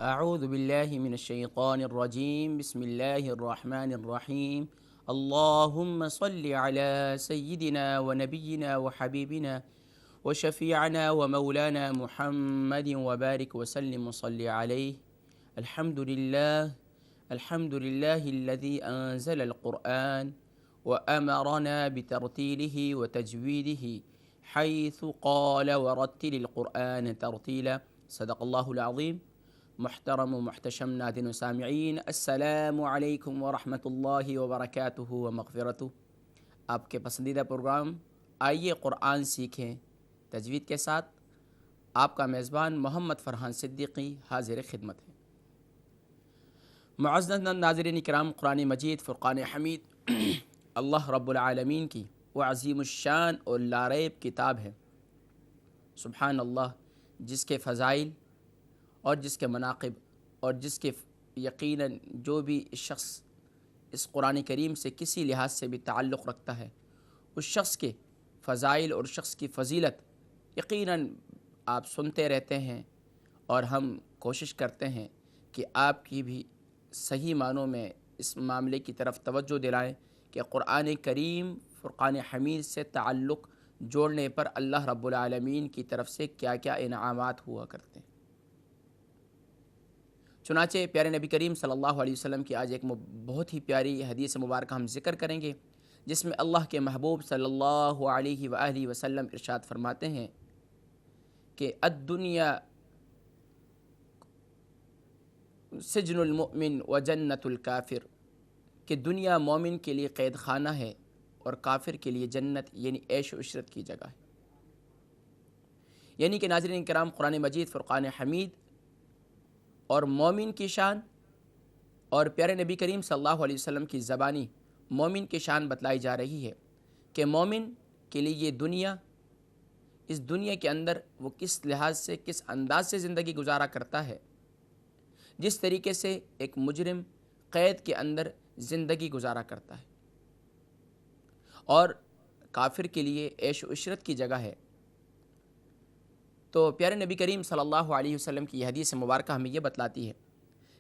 اعوذ باللہ من الشیطان الرجیم بسم اللہ الرحمن الرحیم اللہم صل علی سیدنا ونبینا وحبیبنا وشفیعنا ومولانا محمد وبارک وسلم وصل علیہ الحمد للہ الذی انزل القرآن وأمرنا بترتیلہ وتجویدہ حیث قال ورتل القرآن ترتیلا صدق اللہ العظیم۔ محترم و محتشم ناظرین و سامعین، السلام علیکم ورحمۃ اللہ وبرکاتہ و مغفرتہ۔ آپ کے پسندیدہ پروگرام آئیے قرآن سیکھیں تجوید کے ساتھ آپ کا میزبان محمد فرحان صدیقی حاضر خدمت ہے۔ معزز ناظرین کرام، قرآن مجید فرقان حمید اللہ رب العالمین کی وہ عظیم الشان اور لاریب کتاب ہے، سبحان اللہ، جس کے فضائل اور جس کے مناقب اور جس کے یقیناً جو بھی شخص اس قرآن کریم سے کسی لحاظ سے بھی تعلق رکھتا ہے، اس شخص کے فضائل اور شخص کی فضیلت یقیناً آپ سنتے رہتے ہیں، اور ہم کوشش کرتے ہیں کہ آپ کی بھی صحیح معنوں میں اس معاملے کی طرف توجہ دلائیں کہ قرآن کریم فرقان حمید سے تعلق جوڑنے پر اللہ رب العالمین کی طرف سے کیا کیا انعامات ہوا کرتے ہیں۔ چنانچہ پیارے نبی کریم صلی اللہ علیہ وسلم کی آج ایک بہت ہی پیاری حدیث مبارکہ ہم ذکر کریں گے، جس میں اللہ کے محبوب صلی اللہ علیہ وآلہ وسلم ارشاد فرماتے ہیں کہ الدنیا سجن المؤمن و جنت الکافر، کہ دنیا مومن کے لیے قید خانہ ہے اور کافر کے لیے جنت یعنی عیش و عشرت کی جگہ ہے۔ یعنی کہ ناظرین کرام، قرآن مجید فرقان حمید اور مومن کی شان اور پیارے نبی کریم صلی اللہ علیہ وسلم کی زبانی مومن کی شان بتلائی جا رہی ہے کہ مومن کے لیے یہ دنیا، اس دنیا کے اندر وہ کس لحاظ سے، کس انداز سے زندگی گزارا کرتا ہے، جس طریقے سے ایک مجرم قید کے اندر زندگی گزارا کرتا ہے، اور کافر کے لیے عیش و عشرت کی جگہ ہے۔ تو پیارے نبی کریم صلی اللہ علیہ وسلم کی یہ حدیث مبارکہ ہمیں یہ بتلاتی ہے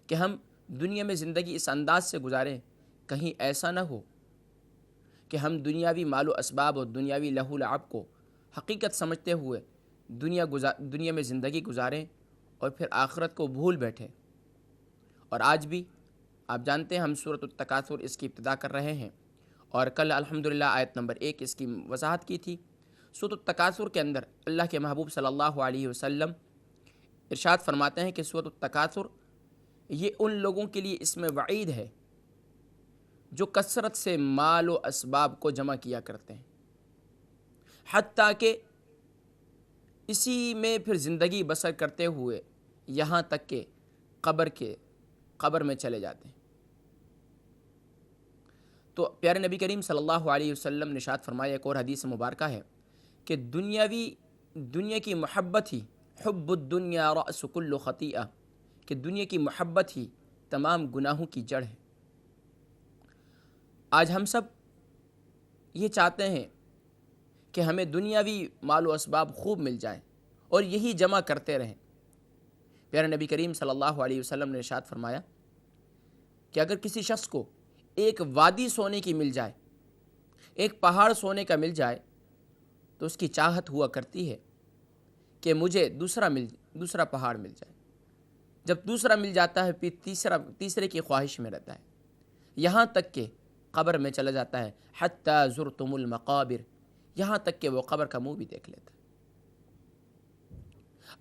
کہ ہم دنیا میں زندگی اس انداز سے گزاریں، کہیں ایسا نہ ہو کہ ہم دنیاوی مال و اسباب اور دنیاوی لہو لعب کو حقیقت سمجھتے ہوئے دنیا میں زندگی گزاریں اور پھر آخرت کو بھول بیٹھیں۔ اور آج بھی آپ جانتے ہیں ہم سورۃ التکاثر اس کی ابتدا کر رہے ہیں، اور کل الحمدللہ آیت نمبر 1 اس کی وضاحت کی تھی۔ سورۃ التکاثر کے اندر اللہ کے محبوب صلی اللہ علیہ وسلم ارشاد فرماتے ہیں کہ سورۃ التکاثر یہ ان لوگوں کے لیے اس میں وعید ہے جو کثرت سے مال و اسباب کو جمع کیا کرتے ہیں، حتیٰ کہ اسی میں پھر زندگی بسر کرتے ہوئے یہاں تک کہ قبر میں چلے جاتے ہیں۔ تو پیارے نبی کریم صلی اللہ علیہ وسلم نے ارشاد فرمایا، ایک اور حدیث مبارکہ ہے کہ دنیا کی محبت ہی، حب الدنیا رأس کل خطیئہ، کہ دنیا کی محبت ہی تمام گناہوں کی جڑ ہے۔ آج ہم سب یہ چاہتے ہیں کہ ہمیں دنیاوی مال و اسباب خوب مل جائیں اور یہی جمع کرتے رہیں۔ پیارے نبی کریم صلی اللہ علیہ وسلم نے ارشاد فرمایا کہ اگر کسی شخص کو ایک وادی سونے کی مل جائے، ایک پہاڑ سونے کا مل جائے، تو اس کی چاہت ہوا کرتی ہے کہ مجھے دوسرا پہاڑ مل جائے۔ جب دوسرا مل جاتا ہے پھر تیسرے کی خواہش میں رہتا ہے، یہاں تک کہ قبر میں چلا جاتا ہے، حتیٰ زرتم المقابر، یہاں تک کہ وہ قبر کا منہ بھی دیکھ لیتا ہے۔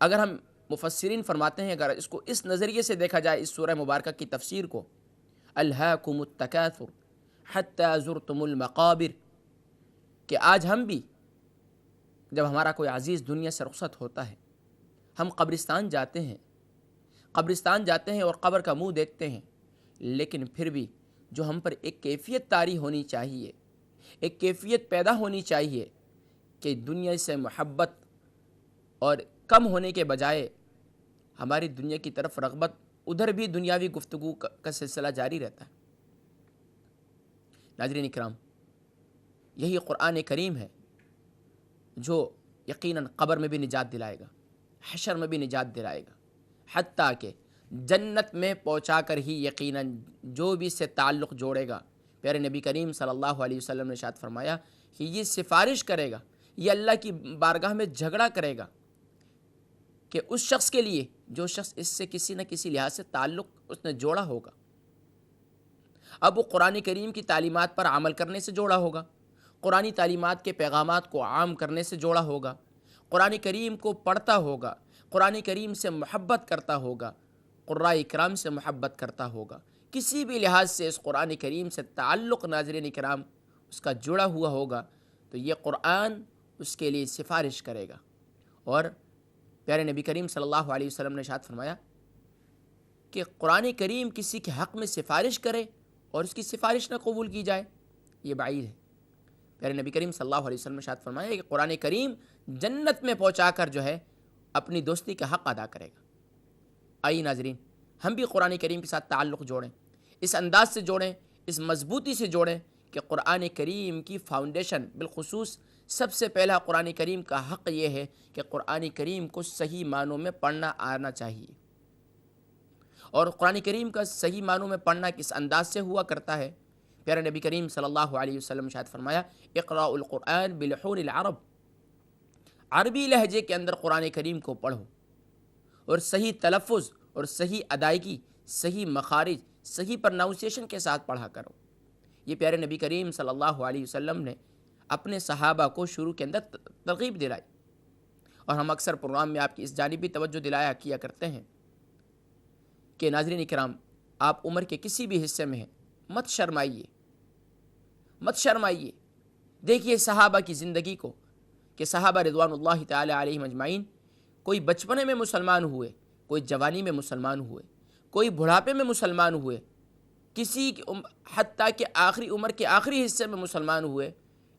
اگر ہم مفسرین فرماتے ہیں، اگر اس کو اس نظریے سے دیکھا جائے، اس سورہ مبارکہ کی تفسیر کو، الہاکم التکاثر حتی زرتم المقابر، کہ آج ہم بھی جب ہمارا کوئی عزیز دنیا سے رخصت ہوتا ہے، ہم قبرستان جاتے ہیں اور قبر کا منہ دیکھتے ہیں، لیکن پھر بھی جو ہم پر ایک کیفیت طاری ہونی چاہیے، ایک کیفیت پیدا ہونی چاہیے کہ دنیا سے محبت اور کم ہونے کے بجائے ہماری دنیا کی طرف رغبت، ادھر بھی دنیاوی گفتگو کا سلسلہ جاری رہتا ہے۔ ناظرین اکرام، یہی قرآن کریم ہے جو یقیناً قبر میں بھی نجات دلائے گا، حشر میں بھی نجات دلائے گا، حتیٰ کہ جنت میں پہنچا کر ہی یقیناً جو بھی اس سے تعلق جوڑے گا، پیارے نبی کریم صلی اللہ علیہ وسلم نے ارشاد فرمایا کہ یہ سفارش کرے گا، یہ اللہ کی بارگاہ میں جھگڑا کرے گا کہ اس شخص کے لیے جو شخص اس سے کسی نہ کسی لحاظ سے تعلق اس نے جوڑا ہوگا۔ اب وہ قرآن کریم کی تعلیمات پر عمل کرنے سے جوڑا ہوگا، قرآنی تعلیمات کے پیغامات کو عام کرنے سے جوڑا ہوگا، قرآن کریم کو پڑھتا ہوگا، قرآن کریم سے محبت کرتا ہوگا، قراء اکرام سے محبت کرتا ہوگا، کسی بھی لحاظ سے اس قرآن کریم سے تعلق ناظرین اکرام اس کا جڑا ہوا ہوگا، تو یہ قرآن اس کے لیے سفارش کرے گا۔ اور پیارے نبی کریم صلی اللہ علیہ وسلم نے ارشاد فرمایا کہ قرآن کریم کسی کے حق میں سفارش کرے اور اس کی سفارش نہ قبول کی جائے، یہ بعید ہے۔ پیارے نبی کریم صلی اللہ علیہ وسلم نے ارشاد فرمایا کہ قرآن کریم جنت میں پہنچا کر جو ہے اپنی دوستی کا حق ادا کرے گا۔ آئیے ناظرین، ہم بھی قرآن کریم کے ساتھ تعلق جوڑیں، اس انداز سے جوڑیں، اس مضبوطی سے جوڑیں کہ قرآن کریم کی فاؤنڈیشن، بالخصوص سب سے پہلا قرآن کریم کا حق یہ ہے کہ قرآن کریم کو صحیح معنوں میں پڑھنا آنا چاہیے۔ اور قرآن کریم کا صحیح معنوں میں پڑھنا کس انداز سے ہوا کرتا ہے؟ پیارے نبی کریم صلی اللہ علیہ وسلم شاید فرمایا اقرأ القرآن بلحون العرب، عربی لہجے کے اندر قرآن کریم کو پڑھو اور صحیح تلفظ اور صحیح ادائیگی، صحیح مخارج، صحیح پرناؤنسیشن کے ساتھ پڑھا کرو۔ یہ پیارے نبی کریم صلی اللہ علیہ وسلم نے اپنے صحابہ کو شروع کے اندر ترغیب دلائی، اور ہم اکثر پروگرام میں آپ کی اس جانب بھی توجہ دلایا کیا کرتے ہیں کہ ناظرین اکرام، آپ عمر کے کسی بھی حصے میں ہیں، مت شرمائیے، مت شرمائیے۔ دیکھیے صحابہ کی زندگی کو کہ صحابہ رضوان اللہ تعالی علیہم اجمعین، کوئی بچپنے میں مسلمان ہوئے، کوئی جوانی میں مسلمان ہوئے، کوئی بڑھاپے میں مسلمان ہوئے، کسی حتیٰ کہ آخری عمر کے آخری حصے میں مسلمان ہوئے،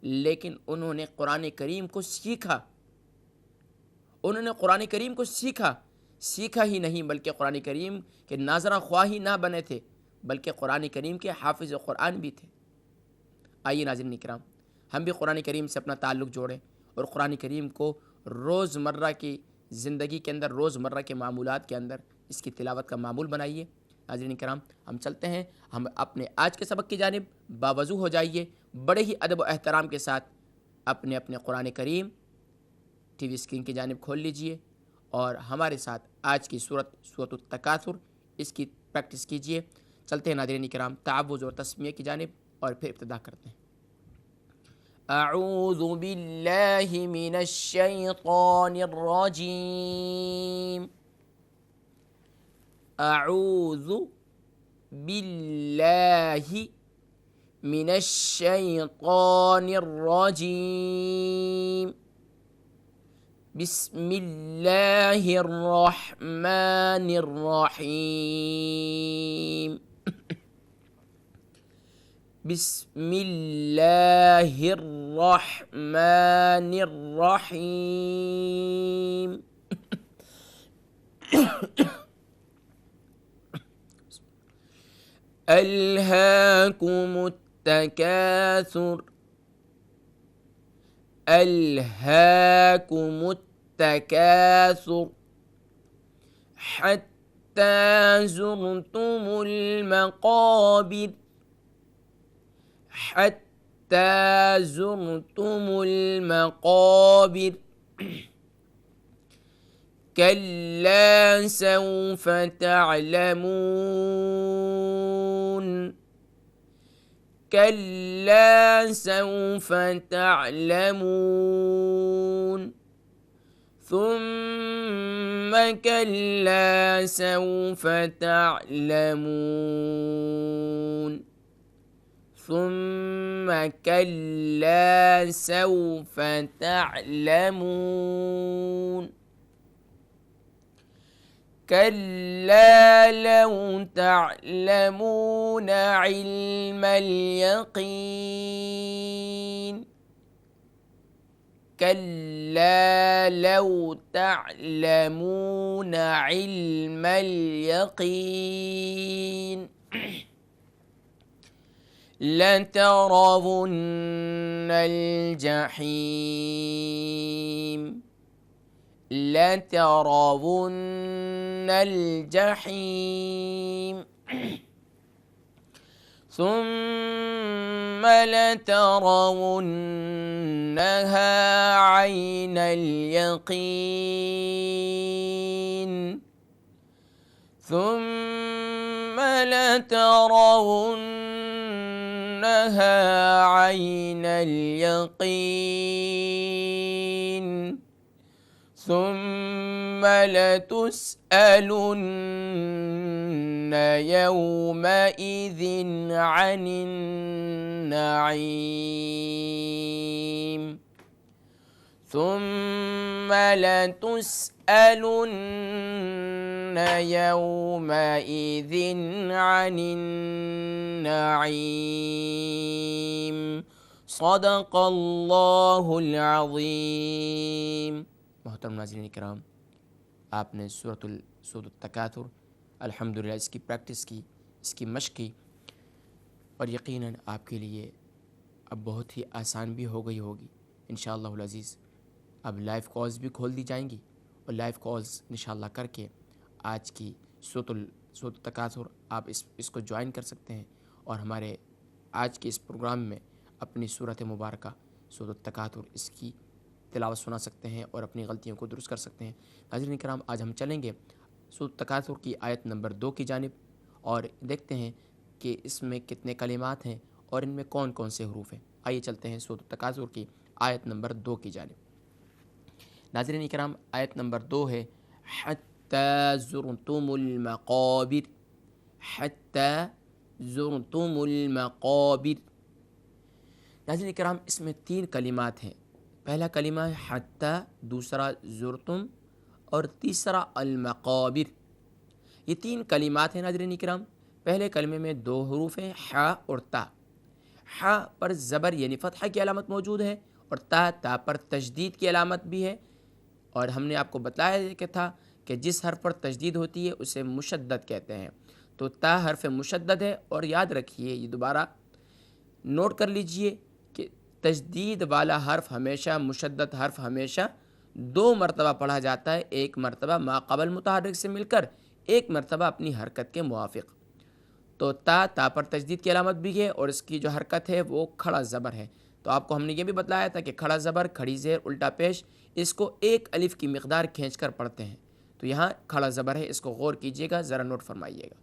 لیکن انہوں نے قرآن کریم کو سیکھا، انہوں نے قرآن کریم کو سیکھا ہی نہیں بلکہ قرآن کریم کے ناظرہ خواہ ہی نہ بنے تھے، بلکہ قرآن کریم کے حافظ قرآن بھی تھے۔ آئیے ناظرین اکرام، ہم بھی قرآن کریم سے اپنا تعلق جوڑیں اور قرآن کریم کو روزمرہ کی زندگی کے اندر، روزمرہ کے معمولات کے اندر اس کی تلاوت کا معمول بنائیے۔ ناظرین کرام، ہم چلتے ہیں، ہم اپنے آج کے سبق کی جانب باوضو ہو جائیے، بڑے ہی ادب و احترام کے ساتھ اپنے قرآن کریم ٹی وی اسکرین کی جانب کھول لیجئے اور ہمارے ساتھ آج کی سورۃ التکاثر اس کی پریکٹس کیجئے۔ چلتے ہیں ناظرین کرام تعوذ اور تسمیہ کی جانب اور پھر ابتدا کرتے ہیں۔ اعوذ باللہ من الشیطان الرجیم، اعوذ باللہ من الشیطان الرجیم، بسم اللہ الرحمن الرحیم، بسم اللہ الرحمن الرحیم۔ الہاکم التکاثر، الہاکم التکاثر، حتی زرتم المقابر، حتی زرتم المقابر، کلا سوف تعلمون، کلا سوف تعلمون، ثم کلا سوف تعلمون، ثم كلا سوف تعلمون، كلا لو تعلمون علم اليقين، كلا لو تعلمون علم اليقين، لترون الجحيم، لترون الجحیم ثم لترونها عین الیقین ثم لترونها عین الیقین ثم لتسألن يومئذ عن النعيم ثم لتسألن يومئذ عن النعيم صدق اللہ العظیم۔ محترم ناظرین کرام، آپ نے سورۃ التکاثر الحمدللہ اس کی پریکٹس کی، اس کی مشق کی، اور یقیناً آپ کے لیے اب بہت ہی آسان بھی ہو گئی ہوگی انشاءاللہ العزیز۔ اب لائیو کالز بھی کھول دی جائیں گی، اور لائیو کالز انشاءاللہ کر کے آج کی سورۃ التکاثر آپ اس کو جوائن کر سکتے ہیں، اور ہمارے آج کے اس پروگرام میں اپنی سورۃ مبارکہ سورۃ التکاثر اس کی تلاوت سنا سکتے ہیں اور اپنی غلطیوں کو درست کر سکتے ہیں۔ ناظرین کرام، آج ہم چلیں گے سورۃ التکاثر کی آیت نمبر 2 کی جانب، اور دیکھتے ہیں کہ اس میں کتنے کلمات ہیں اور ان میں کون کون سے حروف ہیں۔ آئیے چلتے ہیں سورۃ التکاثر کی آیت نمبر 2 کی جانب۔ ناظرین کرام، آیت نمبر 2 ہے حتی زرتم المقابر، حتی زرتم المقابر۔ ناظرین کرام، اس میں 3 کلمات ہیں۔ پہلا کلمہ ہے حتی، دوسرا زرتم، اور تیسرا المقابر۔ یہ 3 کلمات ہیں ناظرین کرام۔ پہلے کلمے میں 2 حروف ہیں، ح اور تا۔ ح پر زبر یعنی فتحہ کی علامت موجود ہے، اور تا پر تشدید کی علامت بھی ہے، اور ہم نے آپ کو بتایا کہ تھا کہ جس حرف پر تشدید ہوتی ہے اسے مشدد کہتے ہیں۔ تو تا حرف مشدد ہے، اور یاد رکھیے، یہ دوبارہ نوٹ کر لیجئے کہ تشدید والا حرف ہمیشہ، مشدد حرف ہمیشہ 2 مرتبہ پڑھا جاتا ہے، ایک مرتبہ ما قبل متحرک سے مل کر، ایک مرتبہ اپنی حرکت کے موافق۔ تو تا پر تشدید کی علامت بھی ہے، اور اس کی جو حرکت ہے وہ کھڑا زبر ہے۔ تو آپ کو ہم نے یہ بھی بتلایا تھا کہ کھڑا زبر، کھڑی زیر، الٹا پیش، اس کو 1 الف کی مقدار کھینچ کر پڑھتے ہیں۔ تو یہاں کھڑا زبر ہے، اس کو غور کیجئے گا، ذرا نوٹ فرمائیے گا۔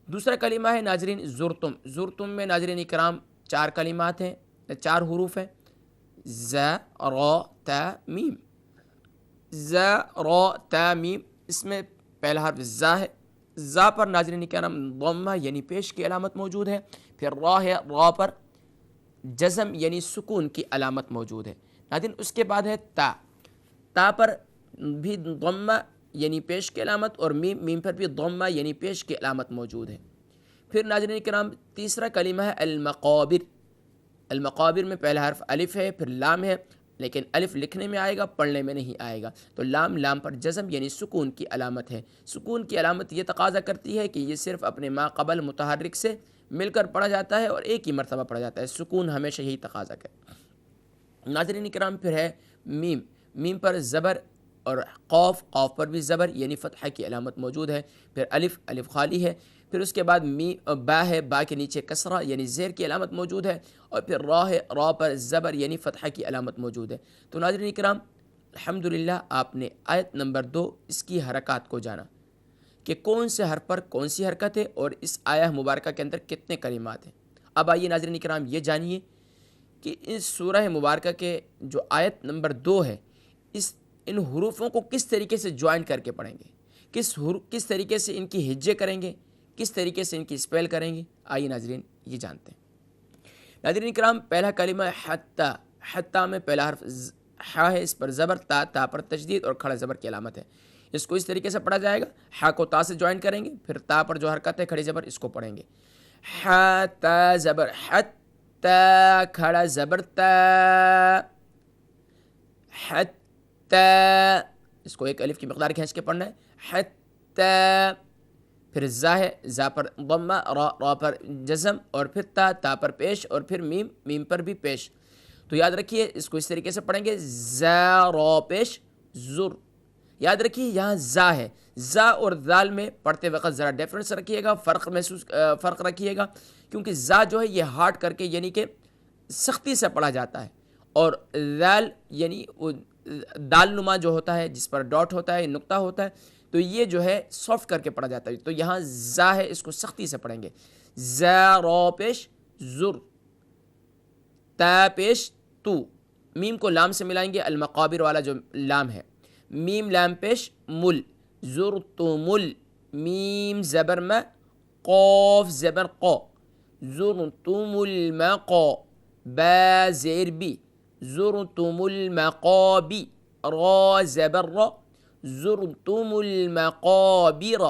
دوسرا کلمہ ہے ناظرین زرتم۔ زرتم میں ناظرین کرام 4 کلمات ہیں، 4 حروف ہیں، ز، را، تا، میم۔ ز، را، تا، میم۔ اس میں پہلا حرف زا ہے، زا پر ناظرین کرام ضمہ یعنی پیش کی علامت موجود ہے، پھر را ہے، را پر جزم یعنی سکون کی علامت موجود ہے ناظرین۔ اس کے بعد ہے تا، تا پر بھی ضمہ یعنی پیش کی علامت، اور میم، میم پر بھی ضمہ یعنی پیش کی علامت موجود ہے۔ پھر ناظرین کرام تیسرا کلمہ ہے المقابر۔ المقابر میں پہلا حرف الف ہے، پھر لام ہے، لیکن الف لکھنے میں آئے گا، پڑھنے میں نہیں آئے گا۔ تو لام، لام پر جزم یعنی سکون کی علامت ہے۔ سکون کی علامت یہ تقاضا کرتی ہے کہ یہ صرف اپنے ما قبل متحرک سے مل کر پڑھا جاتا ہے، اور ایک ہی مرتبہ پڑھا جاتا ہے۔ سکون ہمیشہ یہی تقاضا کرے۔ ناظرین کرام پھر ہے میم۔ میم پر زبر، اور قوف، قوف پر بھی زبر یعنی فتحہ کی علامت موجود ہے، پھر الف، الف خالی ہے، پھر اس کے بعد با ہے، با کے نیچے کسرہ یعنی زیر کی علامت موجود ہے، اور پھر را ہے، را پر زبر یعنی فتحہ کی علامت موجود ہے۔ تو ناظرین کرام الحمدللہ آپ نے آیت نمبر 2 اس کی حرکات کو جانا کہ کون سے حرف پر کون سی حرکت ہے، اور اس آیہ مبارکہ کے اندر کتنے کلمات ہیں۔ اب آئیے ناظرین کرام یہ جانیے کہ اس سورہ مبارکہ کے جو آیت نمبر 2 ہے، ان حروفوں کو کس طریقے سے جوائن کر کے پڑھیں گے، کس طریقے سے ان کی ہجے کریں گے، کس طریقے سے ان کی اسپیل کریں گے۔ آئیے ناظرین یہ جانتے ہیں۔ ناظرین کرام پہلا کلمہ ہے حتی۔ حتی میں پہلا حرف ح ہے، اس پر زبر، تا پر تشدید اور کھڑا زبر کی علامت ہے۔ اس کو اس طریقے سے پڑھا جائے گا، ح کو تا سے جوائن کریں گے، پھر تا پر جو حرکت ہے کھڑی زبر، اس کو پڑھیں گے۔ ح، تا، زبر، حتی، کھڑا زبر، تا، حتی، اس کو 1 الف کی مقدار کھینچ کے پڑھنا ہے، حتی۔ پھر زا ہے، زا پر ضمہ، را پر جزم، اور پھر تا پر پیش، اور پھر میم، میم پر بھی پیش۔ تو یاد رکھیے اس کو اس طریقے سے پڑھیں گے، زا، را پیش، زر، یاد رکھیے یہاں زا ہے، زا اور ذال میں پڑھتے وقت ذرا ڈیفرنس رکھیے گا، فرق رکھیے گا، کیونکہ زا جو ہے یہ ہارڈ کر کے یعنی کہ سختی سے پڑھا جاتا ہے، اور ذال یعنی وہ دال نما جو ہوتا ہے جس پر ڈاٹ ہوتا ہے، نقطہ ہوتا ہے، تو یہ جو ہے سافٹ کر کے پڑھا جاتا ہے. تو یہاں زا ہے، اس کو سختی سے پڑھیں گے. زا را پیش زر، تا پیش تو، میم کو لام سے ملائیں گے، المقابر والا جو لام ہے. میم لام پیش مل، زر تو مل، میم زبر میں، قوف زبر قو، زر تو مل میں قو، با زیر بی، زر تو مل مقابی، را زبر را، زرتم المقابر.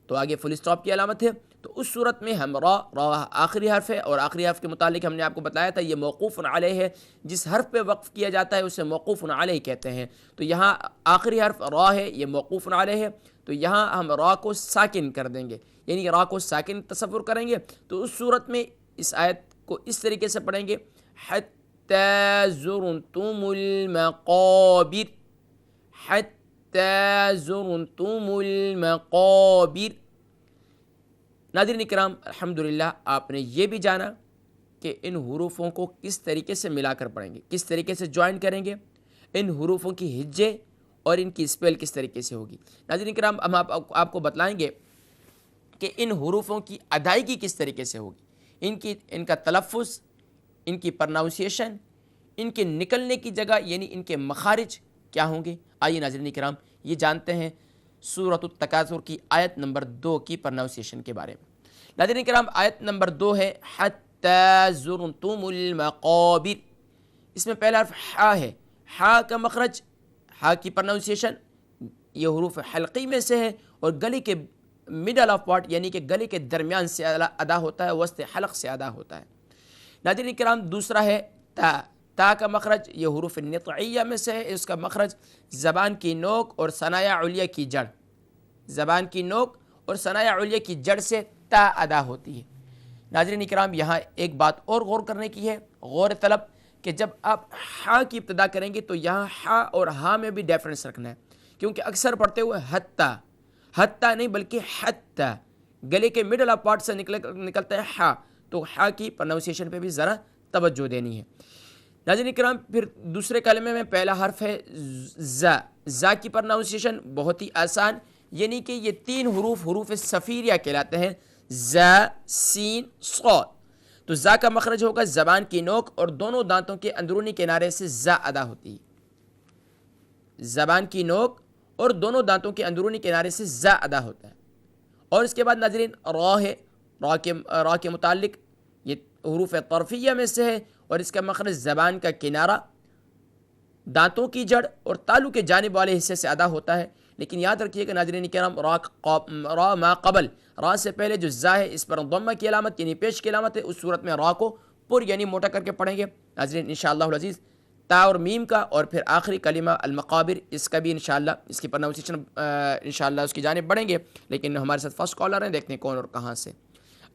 تو آگے فل اسٹاپ کی علامت ہے. تو اس صورت میں ہم را آخری حرف ہے، اور آخری حرف کے متعلق ہم نے آپ کو بتایا تھا یہ موقوف علیہ ہے، جس حرف پہ وقف کیا جاتا ہے اسے موقوف علیہ کہتے ہیں. تو یہاں آخری حرف را ہے، یہ موقوف علیہ ہے، تو یہاں ہم را کو ساکن کر دیں گے، یعنی را کو ساکن تصور کریں گے. تو اس صورت میں اس آیت کو اس طریقے سے پڑھیں گے، حتی زرتم المقابر، حتی زرتم المقابر. ناظرین کرام، الحمدللہ آپ نے یہ بھی جانا کہ ان حروفوں کو کس طریقے سے ملا کر پڑھیں گے، کس طریقے سے جوائن کریں گے، ان حروفوں کی ہجے اور ان کی اسپیل کس طریقے سے ہوگی. ناظرین کرام، ہم آپ کو بتلائیں گے کہ ان حروفوں کی ادائیگی کس طریقے سے ہوگی، ان کا تلفظ، ان کی پرناؤنسیشن، ان کے نکلنے کی جگہ یعنی ان کے مخارج کیا ہوں گے. آئیے ناظرین کرام یہ جانتے ہیں سورۃ التکاثر کی آیت نمبر 2 کی پرناؤنسیشن کے بارے میں. ناظرین کرام آیت نمبر 2 ہے حتی زرتم المقابر. اس میں پہلا حرف حا ہے، حا کا مخرج، حا کی پرناؤنسیشن یہ حروف حلقی میں سے ہے، اور گلے کے مڈل آف پارٹ یعنی کہ گلے کے درمیان سے ادا ہوتا ہے، وسط حلق سے ادا ہوتا ہے. ناظرین کرام دوسرا ہے تا، تا کا مخرج یہ حروف نطعیہ میں سے ہے، اس کا مخرج زبان کی نوک اور ثنایا علیہ کی جڑ، زبان کی نوک اور ثنایا علیہ کی جڑ سے تا ادا ہوتی ہے. ناظرین کرام یہاں ایک بات اور غور کرنے کی ہے، غور طلب، کہ جب آپ ہا کی ابتدا کریں گے تو یہاں ہا اور ہا میں بھی ڈیفرنس رکھنا ہے، کیونکہ اکثر پڑھتے ہوئے حتی، حتی نہیں بلکہ حتی، گلے کے مڈل آف پارٹ سے نکلتا ہے ہا، تو ہا کی پرناؤنسیشن پہ بھی ذرا توجہ دینی ہے. ناظرین کرام پھر دوسرے کلمے میں پہلا حرف ہے زا. زا کی پرناؤنسیشن بہت ہی آسان، یعنی کہ یہ 3 حروف صفیریہ کہلاتے ہیں، زا، سین، صاد. تو زا کا مخرج ہوگا زبان کی نوک اور دونوں دانتوں کے اندرونی کنارے سے زا ادا ہوتی ہے، زبان کی نوک اور دونوں دانتوں کے اندرونی کنارے سے زا ادا ہوتا ہے. اور اس کے بعد ناظرین را ہے، را کے متعلق یہ حروف طرفیہ میں سے ہے، اور اس کا مخرج زبان کا کنارہ، دانتوں کی جڑ اور تالو کے جانب والے حصے سے ادا ہوتا ہے. لیکن یاد رکھیے کہ ناظرین کرام را ما قبل، را سے پہلے جو زا ہے اس پر ضمہ کی علامت یعنی پیش کی علامت ہے، اس صورت میں را کو پر یعنی موٹا کر کے پڑھیں گے. ناظرین انشاءاللہ العزیز تا اور میم کا اور پھر آخری کلمہ المقابر، اس کا بھی انشاءاللہ اس کی پرناؤنسیشن انشاءاللہ اس کی جانب بڑھیں گے. لیکن ہمارے ساتھ فرسٹ کالر ہیں، دیکھتے ہیں کون اور کہاں سے.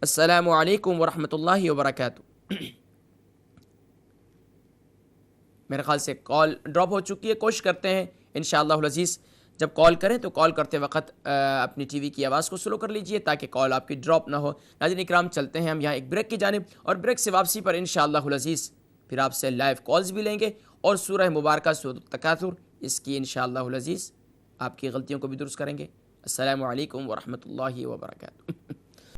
السلام علیکم ورحمۃ اللہ وبرکاتہ. میرے خیال سے کال ڈراپ ہو چکی ہے، کوشش کرتے ہیں انشاءاللہ العزیز جب کال کریں تو کال کرتے وقت اپنی ٹی وی کی آواز کو سلو کر لیجئے تاکہ کال آپ کی ڈراپ نہ ہو. ناظرین اکرام چلتے ہیں ہم یہاں ایک بریک کی جانب، اور بریک سے واپسی پر انشاءاللہ العزیز پھر آپ سے لائیو کالز بھی لیں گے، اور سورہ مبارکہ سورۃ التکاثر اس کی انشاءاللہ العزیز آپ کی غلطیوں کو بھی درست کریں گے. السلام علیکم ورحمۃ اللہ وبرکاتہ.